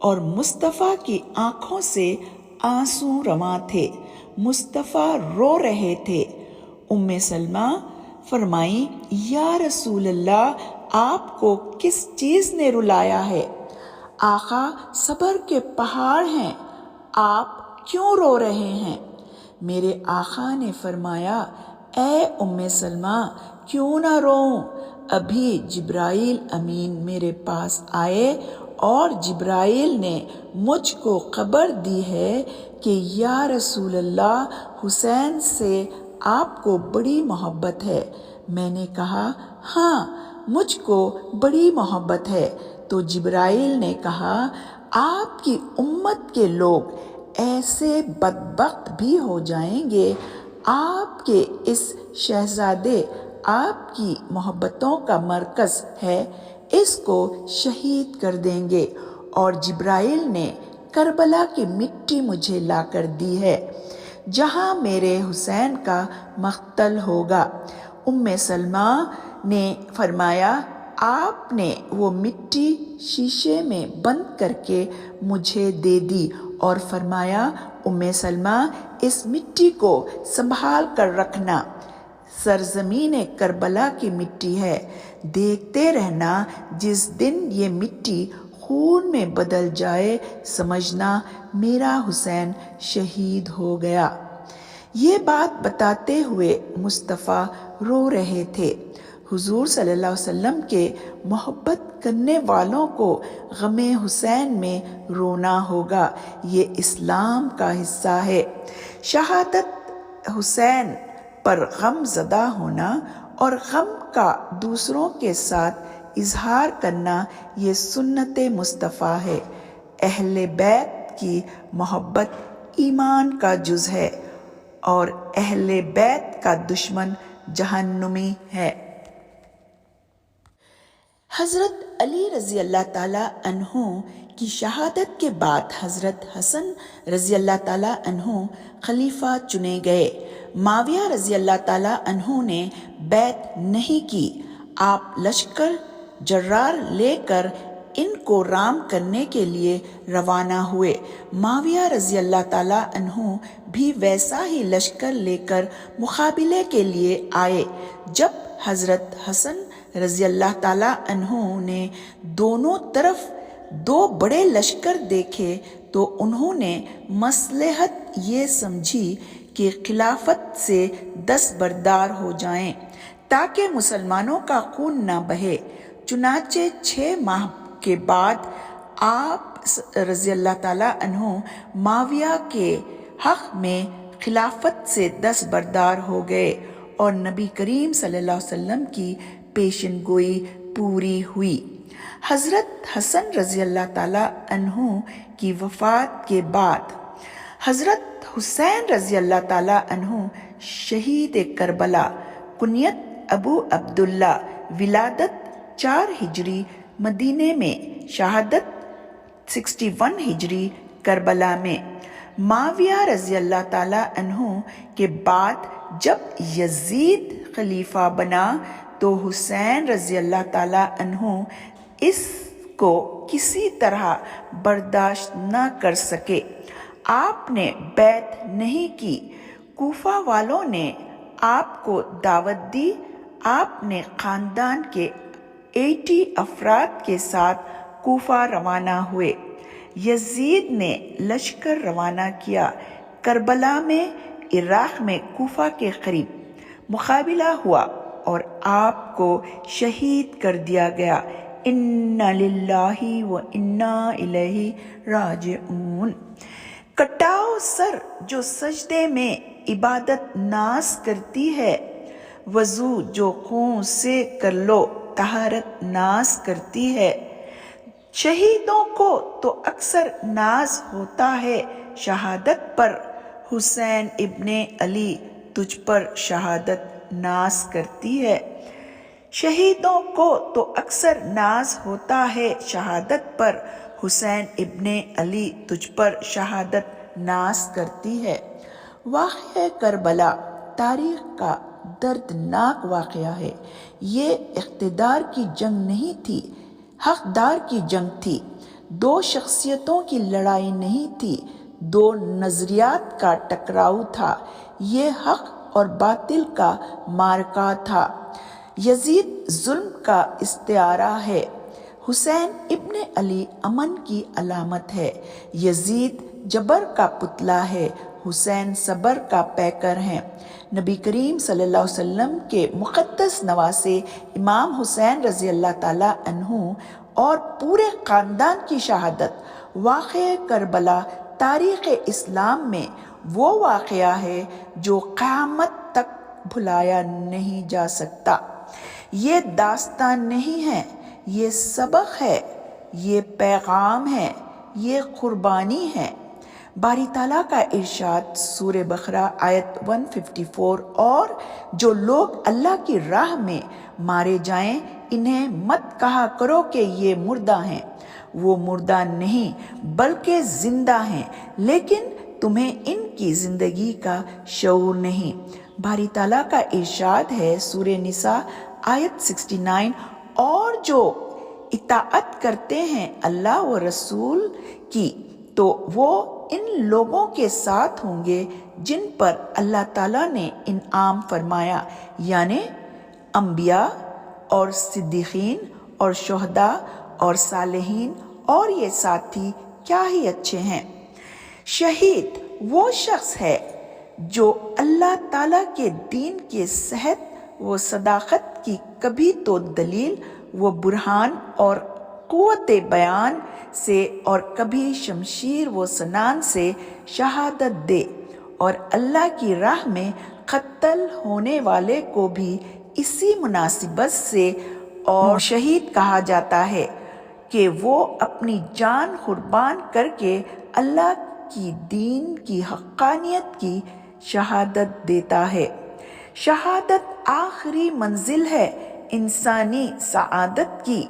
اور مصطفیٰ کی آنکھوں سے آنسو رواں تھے۔ مصطفیٰ رو رہے تھے۔ سلمہ فرمائی، یا رسول اللہ، آپ کو کس چیز نے رلایا ہے؟ آقا صبر کے پہاڑ ہیں، آپ کیوں رو رہے ہیں؟ میرے آقا نے فرمایا، اے سلمہ کیوں نہ روؤں؟ ابھی جبرائیل امین میرے پاس آئے اور جبرائیل نے مجھ کو خبر دی ہے کہ یا رسول اللہ، حسین سے آپ کو بڑی محبت ہے۔ میں نے کہا، ہاں مجھ کو بڑی محبت ہے۔ تو جبرائیل نے کہا، آپ کی امت کے لوگ ایسے بدبخت بھی ہو جائیں گے، آپ کے اس شہزادے آپ کی محبتوں کا مرکز ہے، اس کو شہید کر دیں گے، اور جبرائیل نے کربلا کی مٹی مجھے لا کر دی ہے جہاں میرے حسین کا مقتل ہوگا۔ سلمہ نے فرمایا، آپ نے وہ مٹی شیشے میں بند کر کے مجھے دے دی اور فرمایا، سلمہ اس مٹی کو سنبھال کر رکھنا، سرزمین کربلا کی مٹی ہے، دیکھتے رہنا، جس دن یہ مٹی خون میں بدل جائے سمجھنا میرا حسین شہید ہو گیا۔ یہ بات بتاتے ہوئے مصطفیٰ رو رہے تھے۔ حضور صلی اللہ علیہ وسلم کے محبت کرنے والوں کو غم حسین میں رونا ہوگا، یہ اسلام کا حصہ ہے۔ شہادت حسین پر غم زدہ ہونا اور غم کا دوسروں کے ساتھ اظہار کرنا یہ سنت مصطفیٰ ہے۔ اہل بیت کی محبت ایمان کا جز ہے اور اہل بیت کا دشمن جہنمی ہے۔ حضرت علی رضی اللہ تعالیٰ عنہ کی شہادت کے بعد حضرت حسن رضی اللہ تعالیٰ عنہ خلیفہ چنے گئے۔ معاویہ رضی اللہ تعالیٰ عنہ نے بیعت نہیں کی۔ آپ لشکر جرار لے کر ان کو رام کرنے کے لیے روانہ ہوئے۔ معاویہ رضی اللہ تعالیٰ عنہ بھی ویسا ہی لشکر لے کر مقابلے کے لیے آئے۔ جب حضرت حسن رضی اللہ تعالیٰ عنہ نے دونوں طرف دو بڑے لشکر دیکھے تو انہوں نے مصلحت یہ سمجھی کہ خلافت سے دستبردار ہو جائیں تاکہ مسلمانوں کا خون نہ بہے۔ چنانچہ 6 ماہ کے بعد آپ رضی اللہ تعالیٰ عنہ معاویہ کے حق میں خلافت سے دستبردار ہو گئے اور نبی کریم صلی اللہ علیہ وسلم کی پیشن گوئی پوری ہوئی۔ حضرت حسن رضی اللہ تعالیٰ عنہ کی وفات کے بعد حضرت حسین رضی اللہ تعالیٰ عنہ شہید کربلا، کنیت ابو عبداللہ، ولادت 4 ہجری مدینے میں، شہادت 61 ہجری کربلا میں۔ معاویہ رضی اللہ تعالیٰ عنہ کے بعد جب یزید خلیفہ بنا تو حسین رضی اللہ تعالیٰ عنہ اس کو کسی طرح برداشت نہ کر سکے۔ آپ نے بیعت نہیں کی۔ کوفہ والوں نے آپ کو دعوت دی۔ آپ نے خاندان کے 80 افراد کے ساتھ کوفہ روانہ ہوئے۔ یزید نے لشکر روانہ کیا۔ کربلا میں، عراق میں کوفہ کے قریب مقابلہ ہوا اور آپ کو شہید کر دیا گیا۔ انا للہ و انا الیہ راجعون۔ کٹاؤ سر جو سجدے میں عبادت ناز کرتی ہے، وضو جو خون سے کر لو طہارت ناز کرتی ہے۔ شہیدوں کو تو اکثر ناز ہوتا ہے شہادت پر، حسین ابن علی تجھ پر شہادت ناز کرتی ہے۔ شہیدوں کو تو اکثر ناز ہوتا ہے شہادت پر، حسین ابن علی تجھ پر شہادت ناز کرتی ہے۔ واقعہ کربلا تاریخ کا دردناک واقعہ ہے۔ یہ اقتدار کی جنگ نہیں تھی، حقدار کی جنگ تھی۔ دو شخصیتوں کی لڑائی نہیں تھی، دو نظریات کا ٹکراؤ تھا، یہ حق اور باطل کا معرکہ تھا۔ یزید ظلم کا استعارہ ہے، حسین ابن علی امن کی علامت ہے۔ یزید جبر کا پتلا ہے، حسین صبر کا پیکر ہیں۔ نبی کریم صلی اللہ علیہ وسلم کے مقدس نواسے امام حسین رضی اللہ تعالیٰ عنہ اور پورے خاندان کی شہادت واقعہ کربلا تاریخ اسلام میں وہ واقعہ ہے جو قیامت تک بھلایا نہیں جا سکتا۔ یہ داستان نہیں ہے، یہ سبق ہے، یہ پیغام ہے، یہ قربانی ہے۔ باری تعالیٰ کا ارشاد سورہ بقرہ آیت 154، اور جو لوگ اللہ کی راہ میں مارے جائیں انہیں مت کہا کرو کہ یہ مردہ ہیں، وہ مردہ نہیں بلکہ زندہ ہیں، لیکن تمہیں ان کی زندگی کا شعور نہیں۔ باری تعالیٰ کا ارشاد ہے سورہ نساء آیت 69، اور جو اطاعت کرتے ہیں اللہ و رسول کی تو وہ ان لوگوں کے ساتھ ہوں گے جن پر اللہ تعالیٰ نے انعام فرمایا، یعنی انبیاء اور صدیقین اور شہداء اور صالحین، اور یہ ساتھی کیا ہی اچھے ہیں۔ شہید وہ شخص ہے جو اللہ تعالیٰ کے دین کے صحت و صداقت کی کبھی تو دلیل و برہان اور قوت بیان سے اور کبھی شمشیر و سنان سے شہادت دے، اور اللہ کی راہ میں قتل ہونے والے کو بھی اسی مناسبت سے اور شہید کہا جاتا ہے کہ وہ اپنی جان قربان کر کے اللہ کی دین کی حقانیت کی شہادت دیتا ہے۔ شہادت آخری منزل ہے انسانی سعادت کی،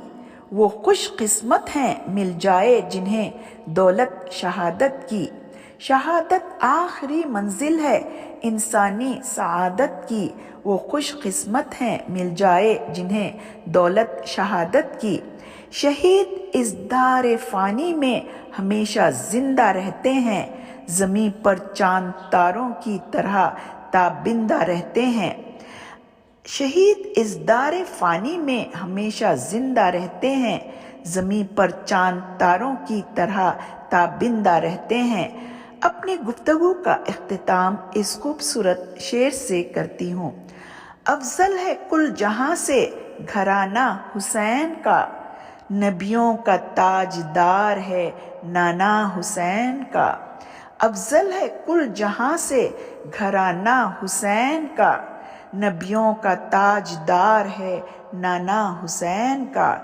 وہ خوش قسمت ہیں مل جائے جنہیں دولت شہادت کی۔ شہادت آخری منزل ہے انسانی سعادت کی، وہ خوش قسمت ہیں مل جائے جنہیں دولت شہادت کی۔ شہید اس دار فانی میں ہمیشہ زندہ رہتے ہیں، زمین پر چاند تاروں کی طرح تابندہ رہتے ہیں۔ شہید اس دار فانی میں ہمیشہ زندہ رہتے ہیں، زمین پر چاند تاروں کی طرح تابندہ رہتے ہیں۔ اپنی گفتگو کا اختتام اس خوبصورت شعر سے کرتی ہوں۔ افضل ہے کل جہاں سے گھرانہ حسین کا، نبیوں کا تاجدار ہے نانا حسین کا۔ افضل ہے کل جہاں سے گھرانہ حسین کا، نبیوں کا تاجدار ہے نانا حسین کا۔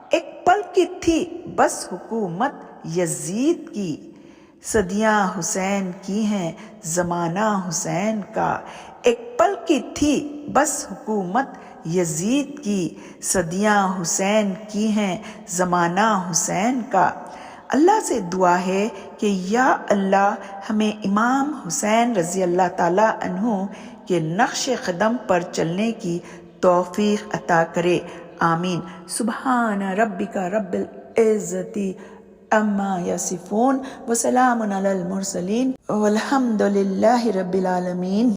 ایک پل کی تھی بس حکومت یزید کی، صدیاں حسین کی ہیں زمانہ حسین کا۔ ایک پل کی تھی بس حکومت یزید کی، صدیاں حسین کی ہیں زمانہ حسین کا۔ اللہ سے دعا ہے کہ یا اللہ ہمیں امام حسین رضی اللہ تعالیٰ عنہ کے نقش قدم پر چلنے کی توفیق عطا کرے، آمین۔ سبحان ربک رب العزت عما یصفون وسلام علی المرسلین والحمد للہ رب العالمین۔